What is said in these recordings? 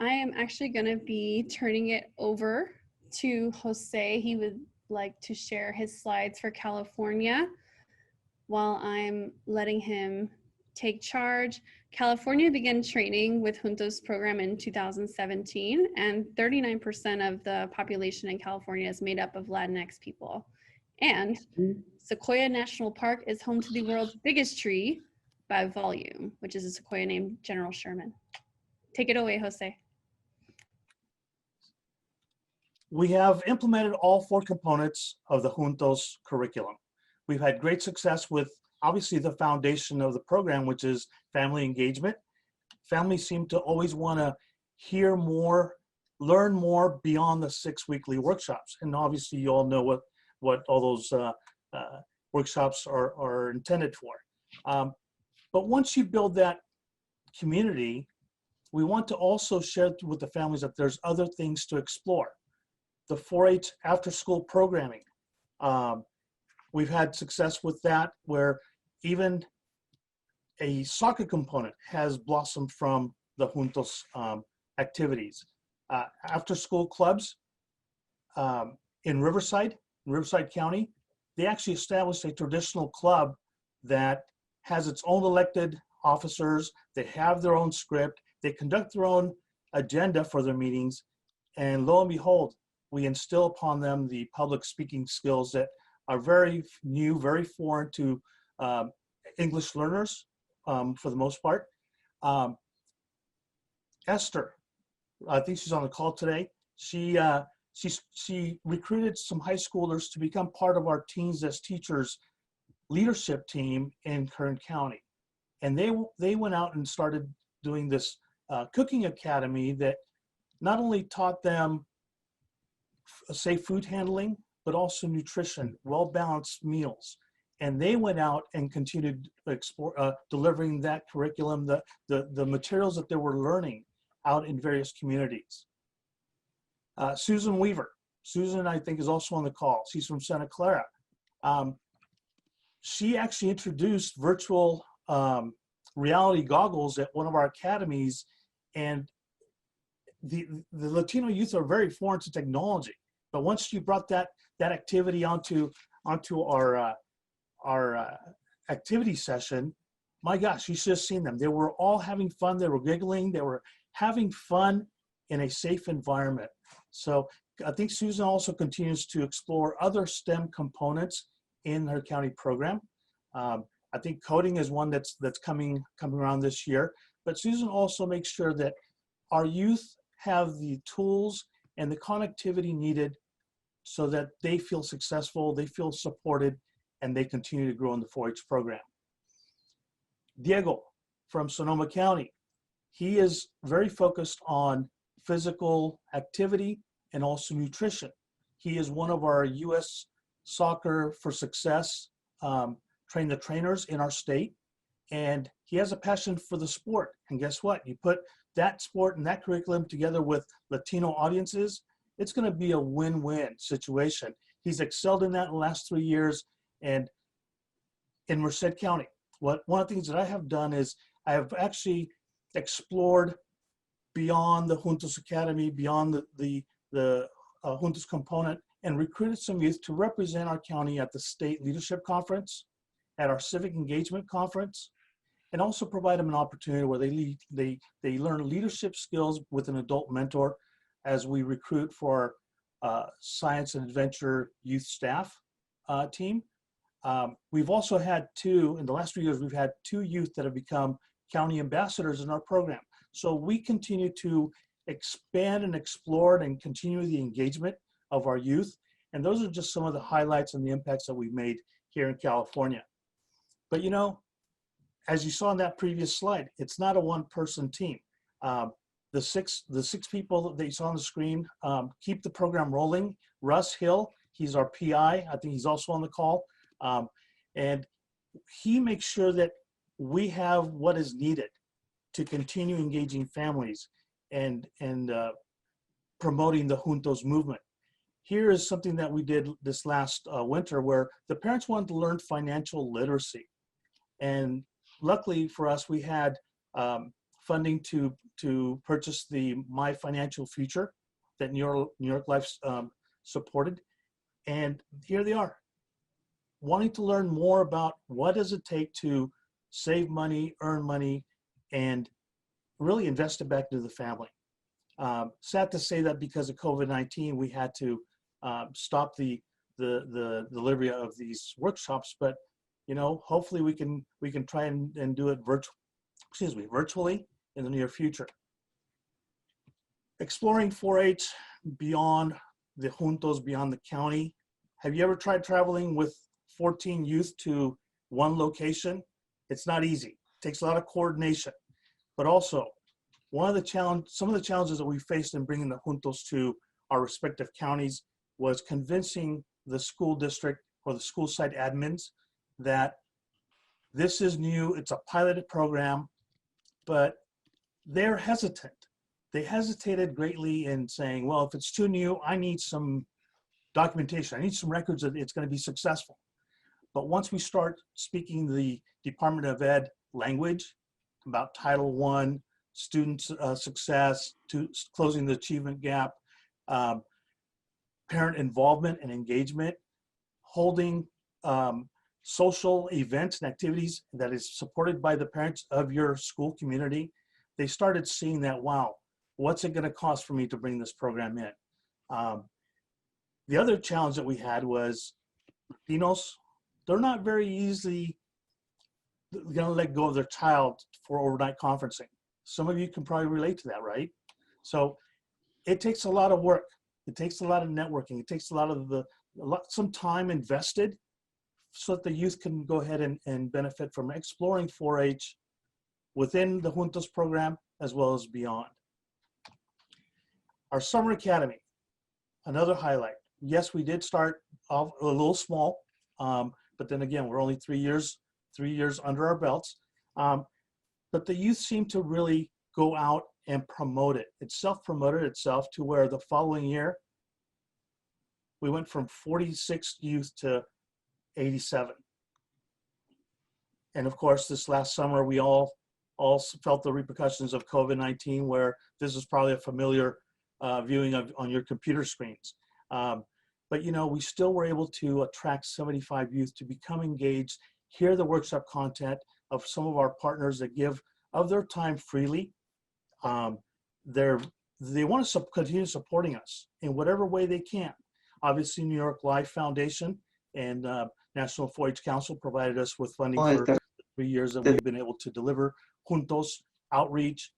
I am actually going to be turning it over to Jose. He would like to share his slides for California while I'm letting him take charge. California began training with Juntos program in 2017, and 39% of the population in California is made up of Latinx people. And Sequoia National Park is home to the world's biggest tree by volume, which is a sequoia named General Sherman. Take it away, Jose. We have implemented all 4 components of the Juntos curriculum. We've had great success with obviously the foundation of the program, which is family engagement. Families seem to always want to hear more, learn more beyond the 6 weekly workshops. And obviously you all know what all those workshops are intended for. But once you build that community, we want to also share with the families that there's other things to explore. The 4-H after-school programming. We've had success with that, where even a soccer component has blossomed from the Juntos activities. After-school clubs in Riverside County, they actually established a traditional club that has its own elected officers. They have their own script. They conduct their own agenda for their meetings. And lo and behold, we instill upon them the public speaking skills that are very new, very foreign to English learners for the most part. Esther, I think she's on the call today. She recruited some high schoolers to become part of our Teens as Teachers leadership team in Kern County. And they went out and started doing this cooking academy that not only taught them safe food handling, but also nutrition, well-balanced meals. And they went out and continued delivering that curriculum, the materials that they were learning out in various communities. Susan Weaver. Susan, I think, is also on the call. She's from Santa Clara. She actually introduced virtual reality goggles at one of our academies, and the Latino youth are very foreign to technology. But once you brought that activity onto our activity session, my gosh, you should have seen them. They were all having fun. They were giggling. They were having fun in a safe environment. So I think Susan also continues to explore other STEM components in her county program. I think coding is one that's coming around this year. But Susan also makes sure that our youth have the tools and the connectivity needed so that they feel successful, they feel supported, and they continue to grow in the 4-H program. Diego from Sonoma County, he is very focused on physical activity and also nutrition. He is one of our U.S. Soccer for Success train the trainers in our state, and he has a passion for the sport. And guess what? You put that sport and that curriculum together with Latino audiences, it's going to be a win-win situation. He's excelled in that in the last 3 years. And in Merced County, one of the things that I have done is I have actually explored beyond the Juntos Academy, beyond the Juntos component, and recruited some youth to represent our county at the State Leadership Conference, at our Civic Engagement Conference, and also provide them an opportunity where they learn leadership skills with an adult mentor as we recruit for Science and Adventure youth staff team. We've also had in the last 3 years, we've had 2 youth that have become county ambassadors in our program. So we continue to expand and explore and continue the engagement of our youth. And those are just some of the highlights and the impacts that we've made here in California. But you know, as you saw in that previous slide, it's not a one-person team. The six people that you saw on the screen keep the program rolling. Russ Hill, he's our PI. I think he's also on the call. And he makes sure that we have what is needed to continue engaging families and promoting the Juntos movement. Here is something that we did this last winter where the parents wanted to learn financial literacy. And luckily for us, we had funding to purchase the My Financial Future that New York Life supported. And here they are, wanting to learn more about what does it take to save money, earn money, and really invest it back into the family. Sad to say that because of COVID-19, we had to stop the delivery of these workshops, but hopefully we can try and do it virtually in the near future. Exploring 4-H beyond the Juntos, beyond the county. Have you ever tried traveling with 14 youth to one location? It's not easy. It takes a lot of coordination, but also some of the challenges that we faced in bringing the Juntos to our respective counties was convincing the school district or the school site admins that this is new, it's a piloted program, but they're hesitant. They hesitated greatly in saying, well, if it's too new, I need some documentation. I need some records that it's going to be successful. But once we start speaking the Department of Ed language about Title I, student success, to closing the achievement gap, parent involvement and engagement, holding social events and activities that is supported by the parents of your school community, they started seeing that, wow, what's it going to cost for me to bring this program in? The other challenge that we had was Latinos, they're not very easily going to let go of their child for overnight conferencing. Some of you can probably relate to that, right? So it takes a lot of work. It takes a lot of networking. It takes some time invested so that the youth can go ahead and benefit from exploring 4-H within the Juntos program as well as beyond. Our summer academy, another highlight. Yes, we did start off a little small, but then again, we're only 3 years under our belts. But the youth seem to really go out and promote it. It self-promoted itself to where the following year, we went from 46 youth to 87. And of course, this last summer, we all felt the repercussions of COVID-19, where this is probably a familiar viewing on your computer screens. But we still were able to attract 75 youth to become engaged, hear the workshop content of some of our partners that give of their time freely. They want to continue supporting us in whatever way they can. Obviously, New York Life Foundation and National 4-H Council provided us with funding for the 3 years that we've been able to deliver Juntos outreach,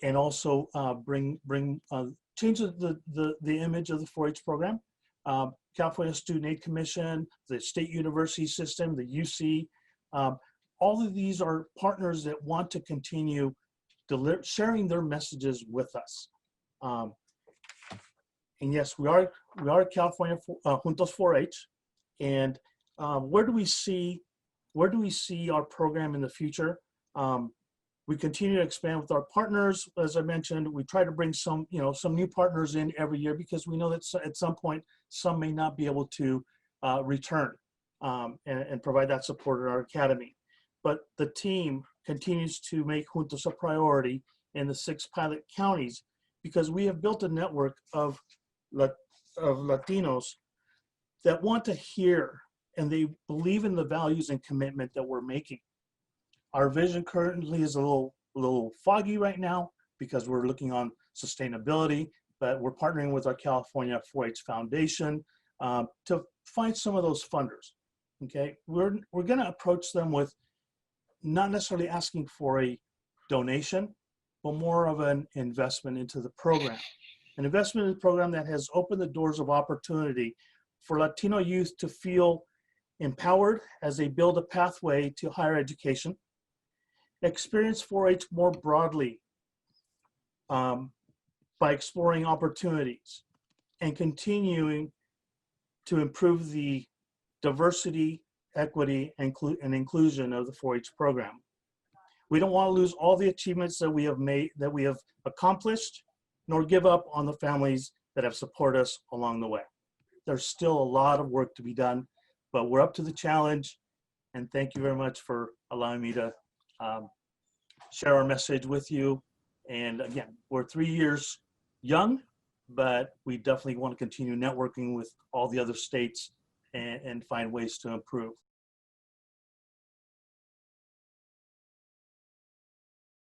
and also change the image of the 4-H program. California Student Aid Commission, the State University System, the UC, all of these are partners that want to continue sharing their messages with us. And yes, we are California Juntos 4-H. And where do we see our program in the future? We continue to expand with our partners. As I mentioned, we try to bring some new partners in every year, because we know that at some point, some may not be able to return and provide that support at our academy. But the team continues to make Juntos a priority in the 6 pilot counties, because we have built a network of Latinos that want to hear, and they believe in the values and commitment that we're making. Our vision currently is a little foggy right now because we're looking on sustainability, but we're partnering with our California 4-H Foundation to find some of those funders. Okay, we're going to approach them with not necessarily asking for a donation, but more of an investment into the program. An investment in the program that has opened the doors of opportunity for Latino youth to feel empowered as they build a pathway to higher education, experience 4-H more broadly by exploring opportunities, and continuing to improve the diversity, equity, and inclusion of the 4-H program. We don't want to lose all the achievements that we have accomplished, nor give up on the families that have supported us along the way. There's still a lot of work to be done, but we're up to the challenge. And thank you very much for allowing me to share our message with you. And again, we're 3 years young, but we definitely want to continue networking with all the other states and find ways to improve.